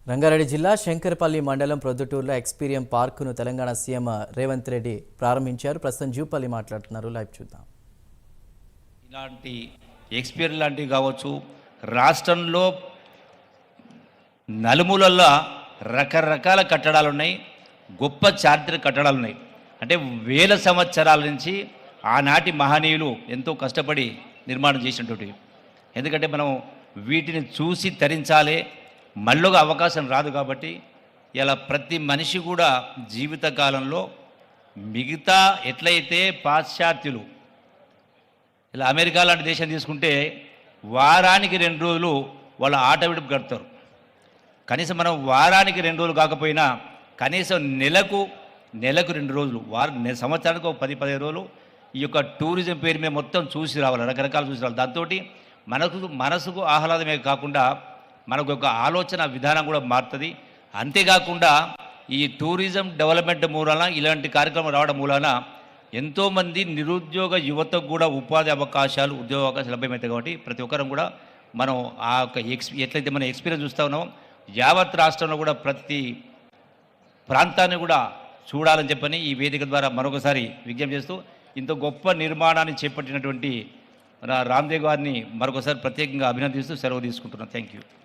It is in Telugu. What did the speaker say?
రంగారెడ్డి జిల్లా శంకరపల్లి మండలం ప్రొద్దుటూరులో ఎక్స్పీరియం పార్కును తెలంగాణ సీఎం రేవంత్ రెడ్డి ప్రారంభించారు. ప్రస్తుతం జూపల్లి మాట్లాడుతున్నారు. లైవ్ చూద్దాం. ఇలాంటి ఎక్స్పీరియన్స్ లాంటివి కావచ్చు, రాష్ట్రంలో నలుమూలల్లో రకరకాల కట్టడాలు ఉన్నాయి, గొప్ప చారిత్రక కట్టడాలు ఉన్నాయి. అంటే వేల సంవత్సరాల నుంచి ఆనాటి మహనీయులు ఎంతో కష్టపడి నిర్మాణం చేసినటువంటి, ఎందుకంటే మనం వీటిని చూసి తరించాలి, మళ్ళొక అవకాశం రాదు. కాబట్టి ఇలా ప్రతి మనిషి కూడా జీవితకాలంలో మిగతా ఎట్లయితే పాశ్చాత్యులు ఇలా అమెరికా లాంటి దేశం తీసుకుంటే వారానికి 2 రోజులు వాళ్ళ ఆట విడుపు గడుపుతారు. కనీసం మనం వారానికి 2 రోజులు కాకపోయినా కనీసం నెలకు 2 రోజులు, సంవత్సరానికి ఒక 10-15 రోజులు ఈ యొక్క టూరిజం పేరు మీద మొత్తం చూసి రావాలి, రకరకాల చూసి రావాలి. దాంతో మనసుకు ఆహ్లాదమే కాకుండా మనకు ఒక ఆలోచన విధానం కూడా మారుతుంది. అంతేకాకుండా ఈ టూరిజం డెవలప్మెంట్ మూలాన ఇలాంటి కార్యక్రమం రావడం మూలాన ఎంతోమంది నిరుద్యోగ యువతకు కూడా ఉపాధి అవకాశాలు, ఉద్యోగ అవకాశాలు లభ్యమవుతాయి. కాబట్టి ప్రతి ఒక్కరం కూడా మనం ఆ యొక్క ఎట్లయితే మనం ఎక్స్పీరియన్స్ చూస్తూ ఉన్నామో యావత్ రాష్ట్రంలో కూడా ప్రతి ప్రాంతాన్ని కూడా చూడాలని చెప్పని ఈ వేదిక ద్వారా మరొకసారి విజ్ఞప్తి చేస్తూ ఇంత గొప్ప నిర్మాణాన్ని చేపట్టినటువంటి రామ్దేవ్ గారిని మరొకసారి ప్రత్యేకంగా అభినందిస్తూ సెలవు తీసుకుంటున్నాను. Thank you.